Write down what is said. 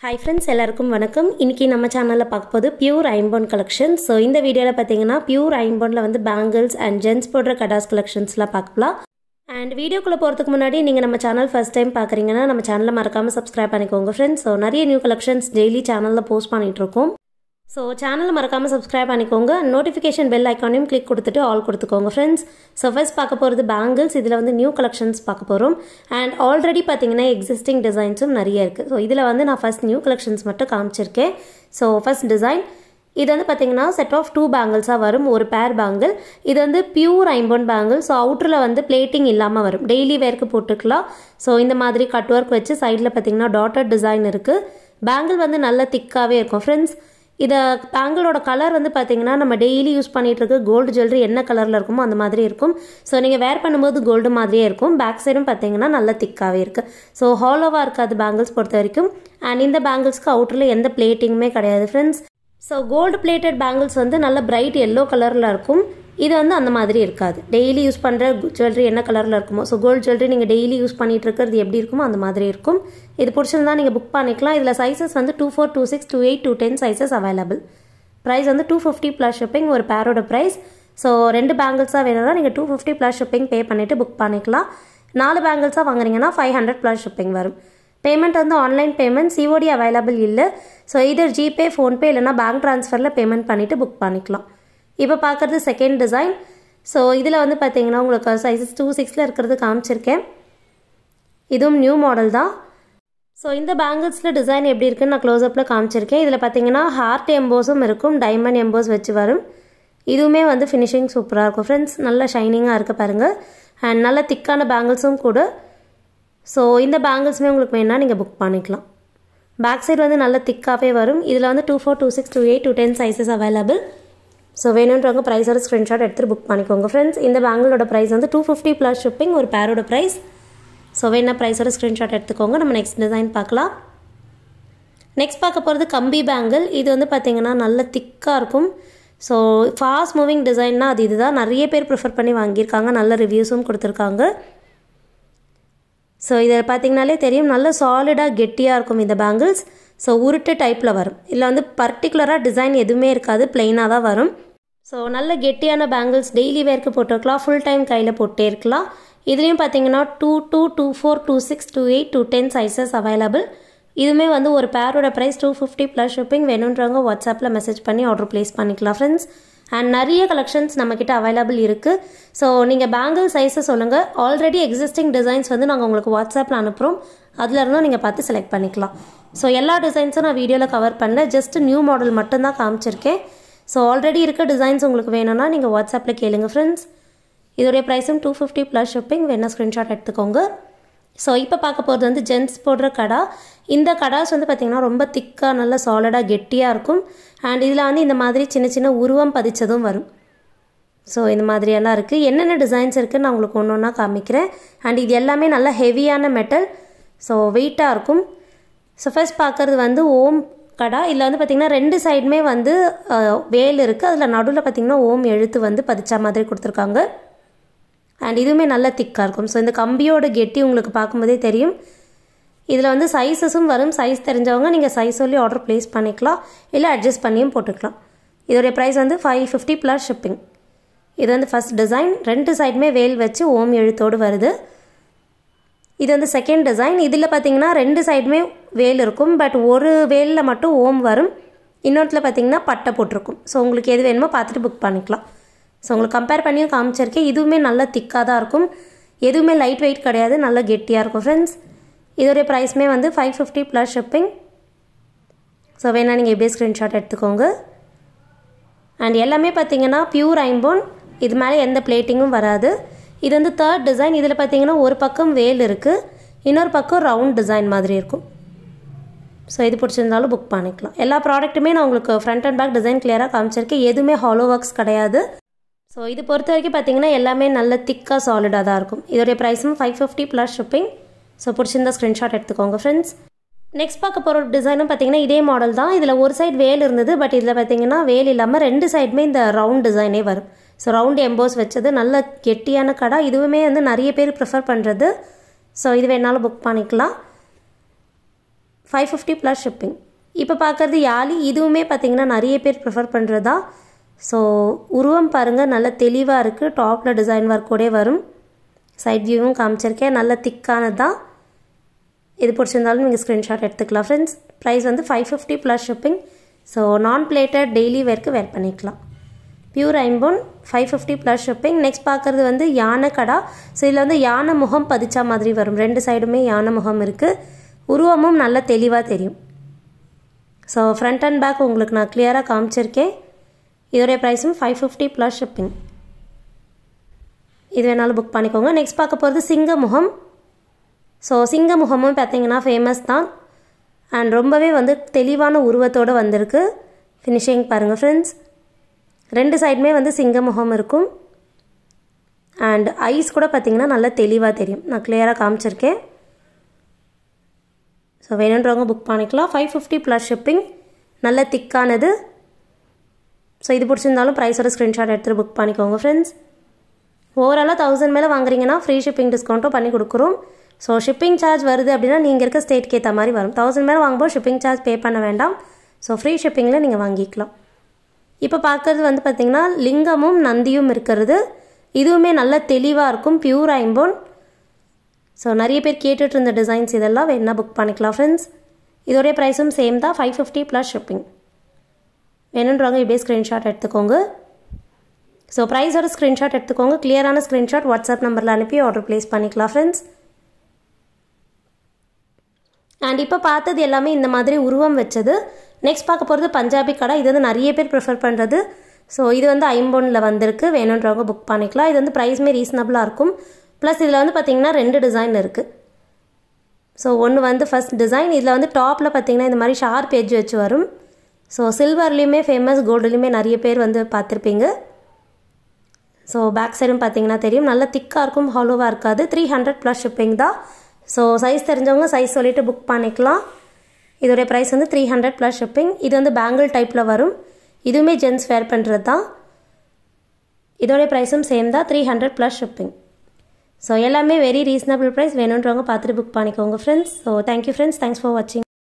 Hi friends, எல்லாருக்கும் வணக்கம். இன்னைக்கு நம்ம சேனல்ல பார்க்க போது பியூர் ஐம்பொன் கலெக்ஷன். சோ இந்த வீடியோல பாத்தீங்கன்னா பியூர் ஐம்பொன்ல வந்து பேங்கிள்ஸ் அண்ட் ஜென்ஸ் போடுற கடாஸ் கலெக்ஷன்ஸ்லாம் பார்க்கலாம். And வீடியோக்குள்ள போறதுக்கு முன்னாடி நீங்க நம்ம சேனல் ஃபர்ஸ்ட் டைம் பார்க்கறீங்கன்னா நம்ம சேனலை மறக்காம Subscribe பண்ணிக்கோங்க friends. சோ நிறைய நியூ கலெக்ஷன்ஸ் டெய்லி சேனல்ல போஸ்ட் பண்ணிட்டு இருக்கோம். So channel மறக்காம Subscribe பண்ணிக்கோங்க. Notification bell ஐகானையும் click கொடுத்துட்டு all கொடுத்துக்கோங்க friends. So first பார்க்க போறது bangles. இதுல வந்து new collections பார்க்க போறோம். And already பாத்தீங்கன்னா existing designsம் நிறைய இருக்கு. So இதுல வந்து நான் first new collections மட்டும் காமிச்சிருக்கேன். So first design இது வந்து பாத்தீங்கன்னா set of 2 bangles வரும். ஒரு pair bangle. இது வந்து pure ஐம்பொன் bangle. So outerல வந்து plating இல்லாம வரும். Daily wearக்கு போட்டுக்கலாம். So இந்த மாதிரி cut work வச்சு sideல பாத்தீங்கன்னா dotted design இருக்கு. Bangle வந்து நல்ல thick-ஆவே இருக்கும் friends. இது பேங்கிளோட கலர் வந்து பாத்தீங்கன்னா நம்ம டெய்லி யூஸ் பண்ணிட்டு இருக்க கோல்ட் ஜுவல்லரி என்ன கலர்ல இருக்குமோ அந்த மாதிரி இருக்கும். சோ நீங்க வேர் பண்ணும்போது கோல்ட் மாதிரியே இருக்கும். பேக் சைடும் பாத்தீங்கன்னா நல்ல திக்காவே இருக்கு. சோ ஹாலோவா இருக்காது பேங்கிள்ஸ் பொறுத்த வரைக்கும். அண்ட் இந்த பேங்கிள்ஸ்க்கு அவுட்டர்ல எந்த பிளேட்டிங்குமே கிடையாது friends. So gold plated bangles வந்து நல்ல பிரைட் எல்லோ கலர்ல இருக்கும். இது வந்து அந்த மாதிரி இருக்காது. டெய்லி யூஸ் பண்ற ஜுவல்லரி என்ன கலர்ல இருக்குமோ சோ கோல்ட் ஜுவல்லரி நீங்க டெய்லி யூஸ் பண்ணிட்டு இருக்கிறது எப்படி இருக்குமோ அந்த மாதிரி இருக்கும். இது பிடிச்சிருந்தா நீங்க புக் பண்ணிக்கலாம். இதுல சைஸஸ் வந்து 24, 26, 28, 210 சைஸஸ் அவைலபிள். பிரைஸ் வந்து 250 பிளஸ் ஷிப்பிங் ஒரு பேரோட பிரைஸ். ஸோ 2 பேங்கிள்ஸாக வேணும்னா நீங்கள் 250 பிளஸ் ஷிப்பிங் பே பண்ணிவிட்டு புக் பண்ணிக்கலாம். 4 பேங்கிள்ஸாக வாங்குறீங்கன்னா 500 பிளஸ் ஷிப்பிங் வரும். பேமெண்ட் வந்து ஆன்லைன் பேமெண்ட், சிஓடி அவைலபிள் இல்லை. ஸோ இதர் ஜிபே, ஃபோன்பே இல்லைனா பேங்க் ட்ரான்ஸ்ஃபரில் பேமெண்ட் பண்ணிவிட்டு புக் பண்ணிக்கலாம். இப்போ பார்க்குறது செகண்ட் டிசைன். ஸோ இதில் வந்து பார்த்தீங்கன்னா உங்களுக்கு சைஸஸ் 2-6 இருக்கிறது காமிச்சிருக்கேன். இதுவும் நியூ மாடல் தான். ஸோ இந்த பேங்கிள்ஸில் டிசைன் எப்படி இருக்குன்னு நான் க்ளோஸ்அப்பில் காமிச்சிருக்கேன். இதில் பார்த்தீங்கன்னா ஹார்ட் எம்போஸும் இருக்கும், டைமண்ட் எம்போஸ் வச்சு வரும். இதுவுமே வந்து ஃபினிஷிங் சூப்பராக இருக்கும் ஃப்ரெண்ட்ஸ். நல்ல ஷைனிங்காக இருக்குது பாருங்கள். அண்ட் நல்ல திக்கான பேங்கிள்ஸும் கூட. ஸோ இந்த பேங்கிள்ஸுமே உங்களுக்கு வேணால் நீங்கள் புக் பண்ணிக்கலாம். பேக் சைடு வந்து நல்ல திக்காகவே வரும். இதில் வந்து 24, 26, 28, 210 சைஸஸ் அவைலபிள். ஸோ வேணுன்றவங்க ப்ரைஸோட ஸ்க்ரீன்ஷாட் எடுத்துகிட்டு புக் பண்ணிக்கோங்க ஃப்ரெண்ட்ஸ். இந்த பேங்கிளோட ப்ரைஸ் வந்து 250 ப்ளஸ் ஷிப்பிங் ஒரு பேரோட ப்ரைஸ். ஸோ வேணா ப்ரைஸோட ஸ்க்ரீன்ஷாட் எடுத்துக்கோங்க. நம்ம நெக்ஸ்ட் டிசைன் பார்க்கலாம். நெக்ஸ்ட் பார்க்க போகிறது கம்பி பேங்கிள். இது வந்து பார்த்திங்கன்னா நல்ல திக்காக இருக்கும். ஸோ ஃபாஸ்ட் மூவிங் டிசைன்னா அது இதுதான். நிறைய பேர் ப்ரிஃபர் பண்ணி வாங்கியிருக்காங்க. நல்ல ரிவ்யூஸும் கொடுத்துருக்காங்க. ஸோ இதை பார்த்திங்கனாலே தெரியும், நல்ல சாலிடாக கெட்டியாக இருக்கும் இந்த பேங்கிள்ஸ். ஸோ உருட்டு டைப்பில் வரும். இதில் வந்து பர்டிகுலராக டிசைன் எதுவுமே இருக்காது, பிளெயினாக தான் வரும். ஸோ நல்ல கெட்டியான பேங்கிள்ஸ் டெய்லி வேர்க்கு போட்டுருக்கலாம், ஃபுல் டைம் கையில் போட்டே இருக்கலாம். இதுலேயும் பார்த்தீங்கன்னா 22, 24, 26, 28, 210 சைஸஸ் அவைலபிள். இதுவுமே வந்து ஒரு பேரோட ப்ரைஸ் 250 ப்ளஸ் ஷிப்பிங். வேணுன்றவங்க வாட்ஸ்அப்பில் மெசேஜ் பண்ணி ஆர்டர் ப்ளேஸ் பண்ணிக்கலாம் ஃப்ரெண்ட்ஸ். அண்ட் நிறைய கலெக்ஷன்ஸ் நம்மக்கிட்ட அவைலபிள் இருக்குது. ஸோ நீங்கள் பேங்கிள் சைஸை சொல்லுங்கள். ஆல்ரெடி எக்ஸிஸ்டிங் டிசைன்ஸ் வந்து நாங்கள் உங்களுக்கு வாட்ஸ்அப்பில் அனுப்புகிறோம். அதில் இருந்தும் நீங்கள் பார்த்து செலக்ட் பண்ணிக்கலாம். ஸோ எல்லா டிசைன்ஸும் நான் வீடியோவில் கவர் பண்ணல, ஜஸ்ட் நியூ மாடல் மட்டும்தான் காமிச்சிருக்கேன். ஸோ ஆல்ரெடி இருக்க டிசைன்ஸ் உங்களுக்கு வேணும்னா நீங்கள் வாட்ஸ்அப்பில் கேளுங்க ஃப்ரெண்ட்ஸ். இதோடைய ப்ரைஸும் 250 ப்ளஸ் ஷிப்பிங். வேணால் ஸ்க்ரீன்ஷாட் எடுத்துக்கோங்க. ஸோ இப்போ பார்க்க போகிறது வந்து ஜென்ஸ் போடுற கடா. இந்த கடாஸ் வந்து பார்த்திங்கன்னா ரொம்ப திக்காக நல்ல சாலிடாக கெட்டியாக இருக்கும். அண்ட் இதில் வந்து இந்த மாதிரி சின்ன சின்ன உருவம் பதிச்சதும் வரும். ஸோ இந்த மாதிரியெல்லாம் இருக்குது. என்னென்ன டிசைன்ஸ் இருக்குதுன்னு நான் உங்களுக்கு ஒன்று ஒன்றா காமிக்கிறேன். அண்ட் இது எல்லாமே நல்ல ஹெவியான மெட்டல். ஸோ வெயிட்டாக இருக்கும். ஸோ ஃபர்ஸ்ட் பார்க்குறது வந்து ஓம் கடா. இதில் வந்து பார்த்திங்கன்னா 2 சைடுமே வந்து வேல் இருக்குது. அதில் நடுவில் பார்த்திங்கன்னா ஓம் எழுத்து வந்து பதிச்சா மாதிரி கொடுத்துருக்காங்க. அண்ட் இதுவுமே நல்ல திக்காக இருக்கும். ஸோ இந்த கம்பியோட கெட்டி உங்களுக்கு பார்க்கும்போதே தெரியும். இதில் வந்து சைஸஸும் வரும். சைஸ் தெரிஞ்சவங்க நீங்கள் சைஸ் சொல்லி ஆர்டர் ப்ளேஸ் பண்ணிக்கலாம், இல்லை அட்ஜஸ்ட் பண்ணியும் போட்டுக்கலாம். இதோடைய ப்ரைஸ் வந்து 550 ப்ளஸ் ஷிப்பிங். இது வந்து ஃபஸ்ட் டிசைன். 2 சைடுமே வேல் வச்சு ஓம் எழுத்தோடு வருது. இது வந்து செகண்ட் டிசைன். இதில் பார்த்தீங்கன்னா 2 சைடுமே வேல் இருக்கும். பட் ஒரு வேலில் மட்டும் ஓம் வரும், இன்னொருத்தில் பார்த்தீங்கன்னா பட்டை போட்டிருக்கும். ஸோ உங்களுக்கு எது வேணுமோ பார்த்துட்டு புக் பண்ணிக்கலாம். ஸோ உங்களுக்கு கம்பேர் பண்ணியும் காமிச்சிருக்கேன். இதுவுமே நல்ல திக்காக தான் இருக்கும். எதுவுமே லைட் வெயிட் கிடையாது, நல்ல கெட்டியாக இருக்கும் ஃப்ரெண்ட்ஸ். இதோடைய ப்ரைஸுமே வந்து 550 ப்ளஸ் ஷிப்பிங். ஸோ வேணால் நீங்கள் எப்படியே ஸ்க்ரீன்ஷாட் எடுத்துக்கோங்க. அண்ட் எல்லாமே பார்த்தீங்கன்னா பியூர் ஐம்பொன். இது மேலே எந்த பிளேட்டிங்கும் வராது. இது வந்து தேர்ட் டிசைன். இதில் பார்த்தீங்கன்னா ஒரு பக்கம் வேல் இருக்குது, இன்னொரு பக்கம் ரவுண்ட் டிசைன் மாதிரி இருக்கும். ஸோ இது பிடிச்சிருந்தாலும் புக் பண்ணிக்கலாம். எல்லா ப்ராடக்ட்டுமே நான் உங்களுக்கு ஃப்ரண்ட் அண்ட் பேக் டிசைன் கிளியராக காமிச்சிருக்கேன். எதுவுமே ஹாலோ ஒர்க்ஸ் கிடையாது. ஸோ இது பொறுத்த வரைக்கும் பார்த்தீங்கன்னா எல்லாமே நல்ல திக்காக சாலிடாக தான் இருக்கும். இதோடைய ப்ரைஸும் 550 ப்ளஸ் ஷிப்பிங். ஸோ பிடிச்சிருந்தா ஸ்க்ரீன்ஷாட் எடுத்துக்கோங்க ஃப்ரெண்ட்ஸ். நெக்ஸ்ட் பார்க்க போகிற டிசைனும் பார்த்தீங்கன்னா இதே மாடல் தான். இதில் ஒரு சைடு வேல் இருந்தது, பட் இதில் பார்த்தீங்கன்னா வேல் இல்லாமல் 2 சைடுமே இந்த ரவுண்ட் டிசைனே வரும். ஸோ ரவுண்ட் எம்போஸ் வச்சது நல்ல கெட்டியான கடை. இதுவுமே வந்து நிறைய பேர் ப்ரிஃபர் பண்ணுறது. ஸோ இது வேணாலும் புக் பண்ணிக்கலாம். 550 ப்ளஸ் ஷிப்பிங். இப்போ பார்க்குறது யாலி. இதுவுமே பார்த்திங்கன்னா நிறைய பேர் ப்ரிஃபர் பண்ணுறதா. ஸோ உருவம் பாருங்கள், நல்ல தெளிவாக இருக்குது. டாப்பில் டிசைன் ஒர்க்கோடே வரும். சைட் வியூவும் காமிச்சிருக்கேன். நல்ல திக்கானது தான். இது பிடிச்சிருந்தாலும் நீங்கள் ஸ்க்ரீன்ஷாட் எடுத்துக்கலாம் ஃப்ரெண்ட்ஸ். ப்ரைஸ் வந்து 550 ப்ளஸ் ஷிப்பிங். ஸோ நான் பிளேட்டட் டெய்லி வேர்க்கு வேர் பண்ணிக்கலாம். பியூர் ஐம்போன் 550 ப்ளஸ் ஷிப்பிங். நெக்ஸ்ட் பார்க்குறது வந்து யானை கடா. ஸோ இதில் வந்து யானை முகம் பதிச்சா மாதிரி வரும். 2 சைடுமே யானை முகம் இருக்குது. உருவமும் நல்ல தெளிவாக தெரியும். ஸோ ஃப்ரண்ட் அண்ட் பேக் உங்களுக்கு நான் கிளியராக காமிச்சிருக்கேன். இதோடைய ப்ரைஸும் 550 ப்ளஸ் ஷிப்பிங். இது வேணாலும் புக் பண்ணிக்கோங்க. நெக்ஸ்ட் பார்க்க போகிறது சிங்க முகம். ஸோ சிங்க முகமும் பார்த்திங்கன்னா ஃபேமஸ் தான். அண்ட் ரொம்பவே வந்து தெளிவான உருவத்தோடு வந்திருக்கு. ஃபினிஷிங் பாருங்கள் ஃப்ரெண்ட்ஸ். 2 சைடுமே வந்து சிங்க முகம் இருக்கும். அண்ட் ஐஸ் கூட பார்த்திங்கன்னா நல்லா தெளிவாக தெரியும். நான் கிளியராக காமிச்சிருக்கேன். ஸோ வேணுன்றவங்க புக் பண்ணிக்கலாம். 550 ப்ளஸ் ஷிப்பிங். நல்ல திக்கானது. ஸோ இது பிடிச்சிருந்தாலும் ப்ரைஸோட ஸ்க்ரீன்ஷாட் எடுத்துகிட்டு புக் பண்ணிக்கோங்க ஃப்ரெண்ட்ஸ். ஓவராலாக 1000 மேலே வாங்குறீங்கன்னா ஃப்ரீ ஷிப்பிங் டிஸ்கவுண்ட்டும் பண்ணி கொடுக்குறோம். ஸோ ஷிப்பிங் சார்ஜ் வருது அப்படின்னா நீங்கள் இருக்க ஸ்டேட்க்கு ஏற்ற மாதிரி வரும். 1000 மேலே வாங்கும்போது ஷிப்பிங் சார்ஜ் பே பண்ண வேண்டாம். ஸோ ஃப்ரீ ஷிப்பிங்கில் நீங்கள் வாங்கிக்கலாம். இப்போ பார்க்குறது வந்து பார்த்திங்கன்னா லிங்கமும் நந்தியும் இருக்கிறது. இதுவுமே நல்ல தெளிவாக இருக்கும். பியூர் ஐம்போன். ஸோ நிறைய பேர் கேட்டுட்டு இருந்த டிசைன்ஸ் இதெல்லாம் வேணா புக் பண்ணிக்கலாம் ஃப்ரெண்ட்ஸ். இதோடைய ப்ரைஸும் சேம் தான். 550 ப்ளஸ் ஷிப்பிங். வேணுன்றவங்க இப்படியே ஸ்க்ரீன்ஷாட் எடுத்துக்கோங்க. ஸோ ப்ரைஸோட ஸ்க்ரீன்ஷாட் எடுத்துக்கோங்க. கிளியரான ஸ்க்ரீன்ஷாட் வாட்ஸ்அப் நம்பரில் அனுப்பி ஆர்டர் ப்ளேஸ் பண்ணிக்கலாம் ஃப்ரெண்ட்ஸ். அண்ட் இப்போ பார்த்தது எல்லாமே இந்த மாதிரி உருவம் வச்சது. நெக்ஸ்ட் பார்க்க போகிறது பஞ்சாபி கடை. இது வந்து நிறைய பேர் ப்ரிஃபர் பண்ணுறது. ஸோ இது வந்து ஐம்போனில் வந்திருக்கு. வேணுன்றவங்க புக் பண்ணிக்கலாம். இது வந்து ப்ரைஸுமே ரீசனபிளாக இருக்கும். ப்ளஸ் இதில் வந்து பார்த்திங்கன்னா 2 டிசைன் இருக்குது. ஸோ ஒன்று வந்து ஃபஸ்ட் டிசைன். இதில் வந்து டாப்பில் பார்த்திங்கன்னா இந்த மாதிரி ஷார்ப் எட்ஜ் வச்சு வரும். ஸோ சில்வர்லேயுமே ஃபேமஸ், கோல்டுலேயுமே நிறைய பேர் வந்து பார்த்துருப்பீங்க. ஸோ பேக் சைடும் பார்த்திங்கன்னா தெரியும். நல்ல திக்காக இருக்கும், ஹாலோவாக இருக்காது. 300 ப்ளஸ் ஷிப்பிங் தான். ஸோ சைஸ் தெரிஞ்சவங்க சைஸ் சொல்லிவிட்டு புக் பண்ணிக்கலாம். இதோடைய ப்ரைஸ் வந்து 300 ப்ளஸ் ஷிப்பிங். இது வந்து பேங்கிள் டைப்பில் வரும். இதுவுமே ஜென்ஸ் வேர் பண்ணுறது தான். இதோடைய ப்ரைஸும் சேம் தான். 300 ப்ளஸ் ஷிப்பிங். ஸோ எல்லாமே வெரி ரீசனபிள் ப்ரைஸ். வேணுன்றவங்க பார்த்துட்டு புக் பண்ணிக்கோங்க friends. So thank you friends. Thanks for வாட்சிங்.